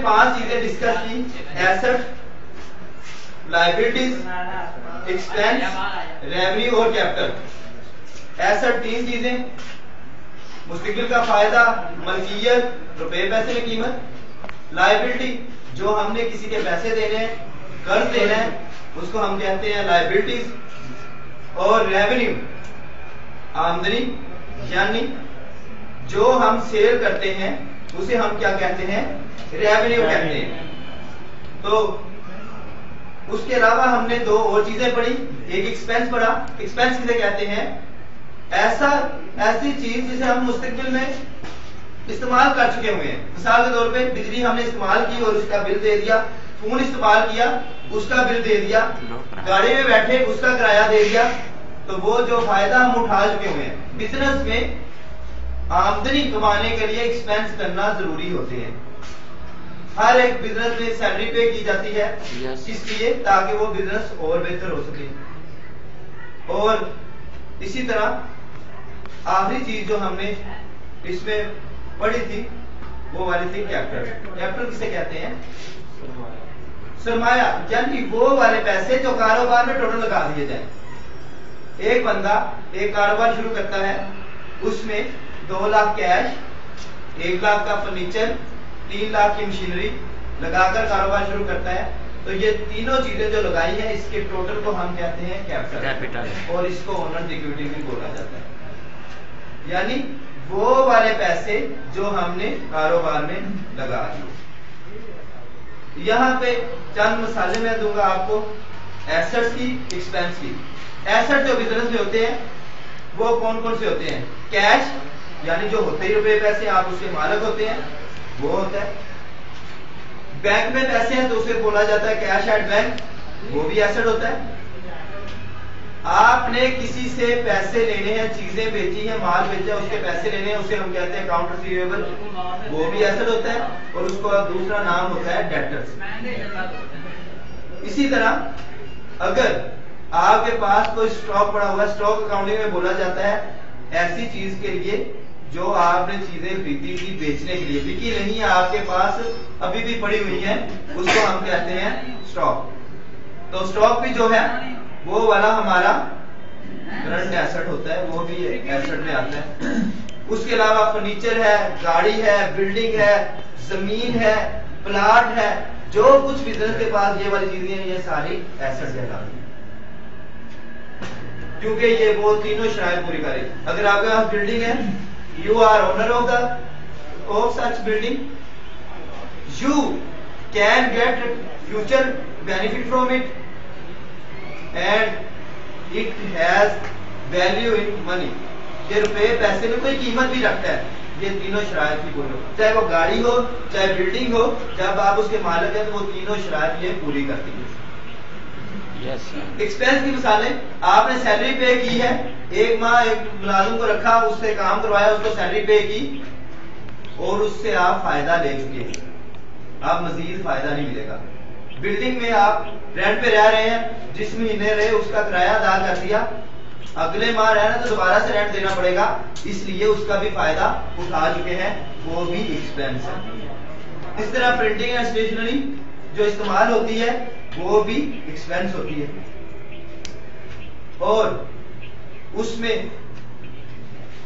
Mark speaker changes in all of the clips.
Speaker 1: पांच चीजें डिस्कस की, एसेट, लायबिलिटीज, एक्सपेंस, रेवेन्यू और कैपिटल। एसेट तीन चीजें, मुस्तकिल का फायदा, मलकियत, रुपए पैसे में कीमत। लायबिलिटी जो हमने किसी के पैसे देने हैं, कर्ज देना है, उसको हम कहते हैं लायबिलिटीज। और रेवेन्यू आमदनी, यानी जो हम सेल करते हैं उसे हम क्या कहते हैं, रेवेन्यू कहते हैं। तो उसके अलावा हमने दो और चीजें पढ़ी, एक एक्सपेंस पढ़ा। एक्सपेंस किसे कहते हैं, ऐसी चीज जिसे हम मुस्तकबिल में इस्तेमाल कर चुके हुए हैं। मिसाल के तौर पे बिजली हमने इस्तेमाल की और उसका बिल दे दिया, फोन इस्तेमाल किया उसका बिल दे दिया, गाड़ी में बैठे उसका किराया दे दिया। तो वो जो फायदा हम उठा चुके हुए हैं। बिजनेस में आमदनी कमाने के लिए एक्सपेंस करना जरूरी होते हैं। हर एक बिजनेस में सैलरी पे की जाती है, इसलिए ताकि वो बिजनेस और बेहतर हो सके। और इसी तरह आखिरी चीज जो हमने इसमें पढ़ी थी वो वाली थी कैपिटल। कैपिटल किसे कहते हैं, सरमाया, यानी वो वाले पैसे जो कारोबार में टोटल लगा दिए जाए। एक बंदा एक कारोबार शुरू करता है, उसमें 2 लाख कैश, 1 लाख का फर्नीचर, 3 लाख की मशीनरी लगाकर कारोबार शुरू करता है। तो ये तीनों चीजें जो लगाई है, इसके टोटल को हम कहते हैं कैपिटल, और इसको ओनर्स इक्विटी भी बोला जाता है। यानी वो वाले पैसे जो हमने कारोबार में लगा दिए। यहाँ पे चंद मसाले मैं दूंगा आपको एसेट्स की, एक्सपेंस की। एसेट जो बिजनेस में होते हैं वो कौन कौन से होते हैं, कैश यानी जो होते ही रुपए पैसे, आप उसके मालिक होते हैं, वो होता है। बैंक में पैसे हैं तो उसे बोला जाता है कैश एट बैंक, वो भी एसेट होता है। आपने किसी से पैसे लेने हैं, चीजें बेची हैं, माल बेचा, उसके पैसे लेने हैं, उसे हम कहते हैं अकाउंट रिसीवेबल, वो भी एसेट होता है। और उसका दूसरा नाम होता है डेटर्स। इसी तरह अगर आपके पास कोई स्टॉक पड़ा हुआ है, स्टॉक अकाउंटिंग में बोला जाता है ऐसी चीज के लिए जो आपने चीजें खरीदी थी बेचने के लिए, बिकी नहीं है, आपके पास अभी भी पड़ी हुई है, उसको हम कहते हैं स्टॉक। तो स्टॉक भी जो है वो वाला हमारा करंट एसेट होता है, वो भी एसेट में आता है। उसके अलावा फर्नीचर है, गाड़ी है, बिल्डिंग है, जमीन है, प्लाट है, जो कुछ बिजनेस के पास ये वाली चीजें हैं, ये सारी एसेट कहलाती है, क्योंकि ये वो तीनों शराइत पूरी करे। अगर आपके पास बिल्डिंग है, you are owner of such building, you can get future benefit from it and it has value in money. ये रुपए पैसे में कोई कीमत भी रखता है। ये तीनों शराइत की पूरी, चाहे वो गाड़ी हो, चाहे बिल्डिंग हो, जब आप उसके मालिक हैं तो वो तीनों शराइत ये पूरी करती है। एक्सपेंस की मिसालें, आपने सैलरी पे की है, एक माह एक मुलाजिम को रखा, उससे काम करवाया, उसको सैलरी पे की और उससे आप फायदा ले चुके हैं, आप मजीद फायदा नहीं मिलेगा। बिल्डिंग में आप रेंट पे रह रहे हैं, जिस महीने रहे उसका किराया अदा कर दिया, अगले माह रहना तो दोबारा से रेंट देना पड़ेगा, इसलिए उसका भी फायदा उठा चुके हैं, वो भी एक्सपेंस है। इस तरह प्रिंटिंग एंड स्टेशनरी जो इस्तेमाल होती है वो भी एक्सपेंस होती है। और उसमें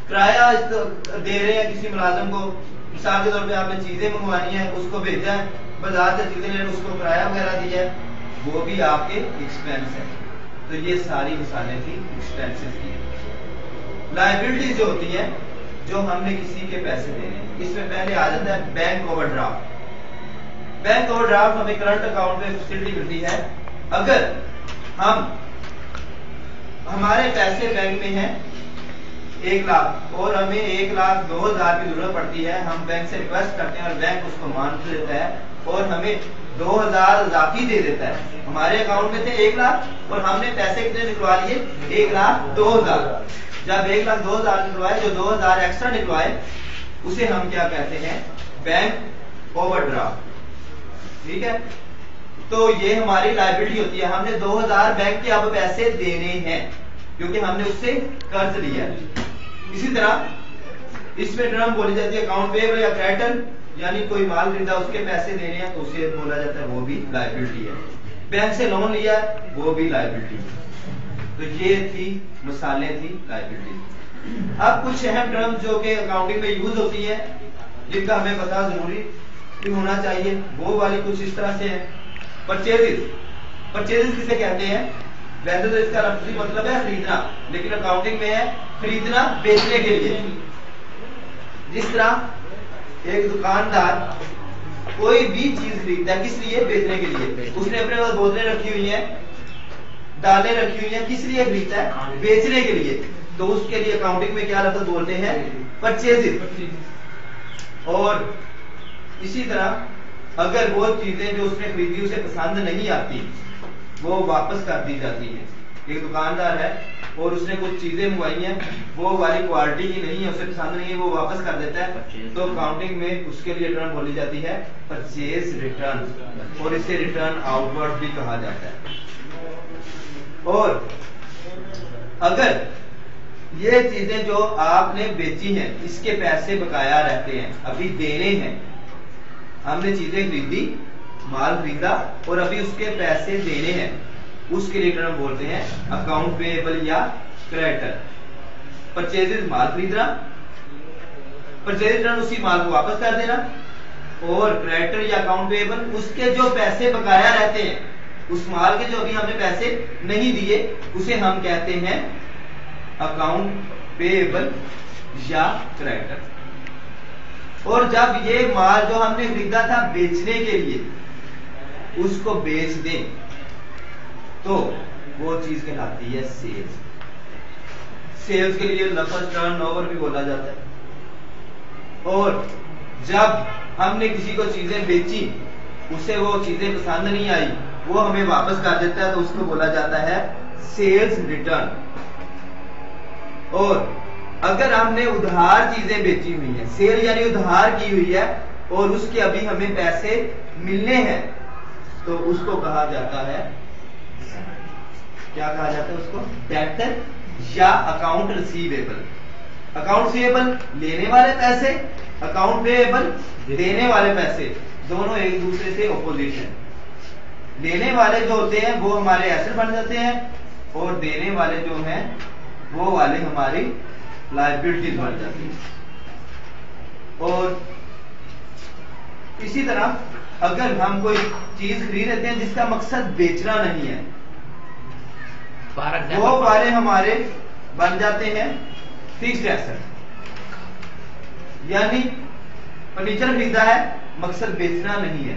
Speaker 1: किराया दे रहे हैं किसी मुलाजिम को, मिसाल के तौर पे आपने चीजें मंगवानी है, उसको भेजा है, बाजार से चीजें लेने, उसको किराया वगैरह दिया है, वो भी आपके एक्सपेंस है। तो ये सारी मिसालें थी एक्सपेंसेस की। लायबिलिटी जो होती है, जो हमने किसी के पैसे देने, इसमें पहले आ जाता है बैंक ओवरड्राफ्ट। बैंक ओवरड्राफ्ट हमें करंट अकाउंट में फैसिलिटी मिलती है। अगर हमारे पैसे बैंक में हैं 1 लाख और हमें 1,02,000 की जरूरत पड़ती है, हम बैंक से रिक्वेस्ट करते हैं और बैंक उसको मान लेता है और हमें 2,000 इजाफी दे देता है। हमारे अकाउंट में थे 1 लाख और हमने पैसे कितने निकलवा लिए, 1,02,000। जब 1,02,000 निकलवाए, जो 2,000 एक्स्ट्रा निकलवाए उसे हम क्या कहते हैं, बैंक ओवरड्राफ्ट। ठीक है, तो ये हमारी लायबिलिटी होती है। हमने 2,000 बैंक के अब पैसे देने हैं क्योंकि हमने उससे कर्ज लिया है। इसी तरह इसमें टर्म बोली जाती है अकाउंट पेएबल या क्रेडिटर। यानी कोई माल खरीदा उसके पैसे देने हैं तो उसे बोला जाता है वो भी लायबिलिटी है। बैंक से लोन लिया वो भी लायबिलिटी है। तो ये थी मिसालें थी लायबिलिटी। अब कुछ अहम टर्म्स जो कि अकाउंटिंग में यूज होती है जिनका हमें पता जरूरी भी होना चाहिए, वो वाली कुछ इस तरह से है। परचेजेस, परचेजेस किसे कहते हैं? वैसे तो इसका लफ्ज़ी मतलब है खरीदना, लेकिन अकाउंटिंग में है खरीदना बेचने के लिए। जिस तरह एक दुकानदार कोई भी चीज खरीदता है, किस लिए? बेचने के लिए। उसने अपने पास बोतलें रखी हुई हैं, दालें रखी हुई हैं, किस लिए खरीदता है? बेचने के लिए। तो उसके लिए अकाउंटिंग में क्या लफ्ज़ बोलते हैं? परचेजेस। और इसी तरह अगर वो चीजें जो उसने खरीदी उसे पसंद नहीं आती वो वापस कर दी जाती है। एक दुकानदार है और उसने कुछ चीजें मंगवाई हैं, वो वाली क्वालिटी की नहीं है, उसे पसंद नहीं है, वो वापस कर देता है। तो अकाउंटिंग में उसके लिए रिटर्न बोली जाती है परचेज रिटर्न, और इसे रिटर्न आउटवर्ड भी कहा जाता है। और अगर ये चीजें जो आपने बेची हैं इसके पैसे बकाया रहते हैं, अभी देने हैं, हमने चीजें खरीदी, माल खरीदा और अभी उसके पैसे देने हैं, उसके लिए रिटर्न बोलते हैं अकाउंट पेएबल या क्रेडिटर। परचेजेस माल खरीदना, परचेज रिटर्न उसी माल को वापस कर देना, और क्रेडिटर या अकाउंट पेएबल उसके जो पैसे बकाया रहते हैं, उस माल के जो अभी हमने पैसे नहीं दिए उसे हम कहते हैं अकाउंट पेएबल या क्रेडिटर। और जब ये माल जो हमने खरीदा था बेचने के लिए उसको बेच दें तो वो चीज कहलाती है सेल्स। सेल्स के लिए लफ्ज़ टर्नओवर भी बोला जाता है। और जब हमने किसी को चीजें बेची, उसे वो चीजें पसंद नहीं आई, वो हमें वापस कर देता है, तो उसको बोला जाता है सेल्स रिटर्न। और अगर हमने उधार चीजें बेची हुई है, सेल यानी उधार की हुई है, और उसके अभी हमें पैसे मिलने हैं, तो उसको कहा जाता है, क्या कहा जाता है उसको? डेब्टर या अकाउंट रिसीवेबल। अकाउंट रिसीवेबल लेने वाले पैसे, अकाउंट पेएबल देने वाले पैसे, दोनों एक दूसरे से ऑपोजिट हैं। लेने वाले जो होते हैं वो हमारे एसेट बन जाते हैं, और देने वाले जो हैं वो वाले हमारी लायबिलिटीज बन जाती है। और इसी तरह अगर हम कोई चीज खरीद लेते हैं जिसका मकसद बेचना नहीं है, वो वाले हमारे बन जाते हैं फिक्स्ड एसेट। यानी फर्नीचर खरीदा है, मकसद बेचना नहीं है,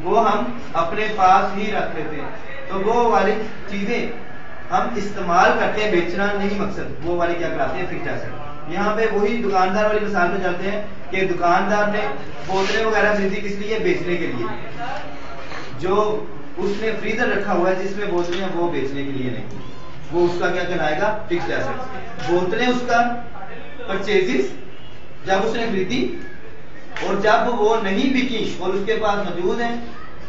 Speaker 1: वो हम अपने पास ही रख लेते हैं, तो वो वाली चीजें हम इस्तेमाल करते हैं, बेचना नहीं मकसद, वो वाले क्या कराते हैं? Fixed asset. यहाँ पे वही दुकानदार वाली मिसाल में जाते हैं कि दुकानदार ने बोतलें वगैरह खरीदी किस लिए? बेचने के लिए। जो उसने फ्रीजर रखा हुआ है जिसमें बोतलें हैं वो बेचने के लिए नहीं, वो उसका क्या कहलाएगा? Fixed asset. बोतलें उसका परचेजेस जब उसने खरीदी, और जब वो नहीं बिकी और उसके पास मौजूद है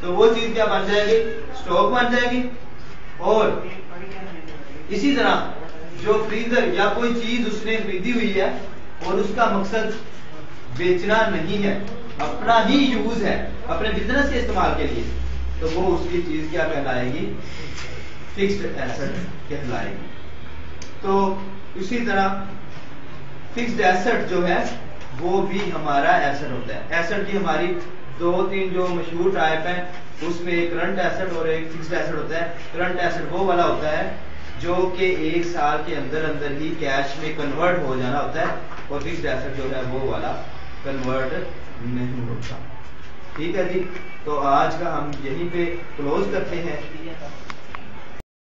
Speaker 1: तो वो चीज क्या बन जाएगी? स्टॉक बन जाएगी। और इसी तरह जो फ्रीजर या कोई चीज उसने खरीदी हुई है और उसका मकसद बेचना नहीं है, अपना ही यूज है, अपने बिजनेस के इस्तेमाल के लिए, तो वो उसकी चीज क्या कहलाएगी? फिक्स्ड एसेट कहलाएगी। तो इसी तरह फिक्स्ड एसेट जो है वो भी हमारा एसेट होता है। एसेट की हमारी दो तीन जो मशहूर टाइप है, उसमें एक करंट एसेट और एक फिक्स्ड एसेट होता है। करंट एसेट वो वाला होता है जो कि एक साल के अंदर अंदर ही कैश में कन्वर्ट हो जाना होता है, और फिक्स्ड एसेट जो है वो वाला कन्वर्ट नहीं होता। ठीक है जी, तो आज का हम यहीं पे क्लोज करते हैं।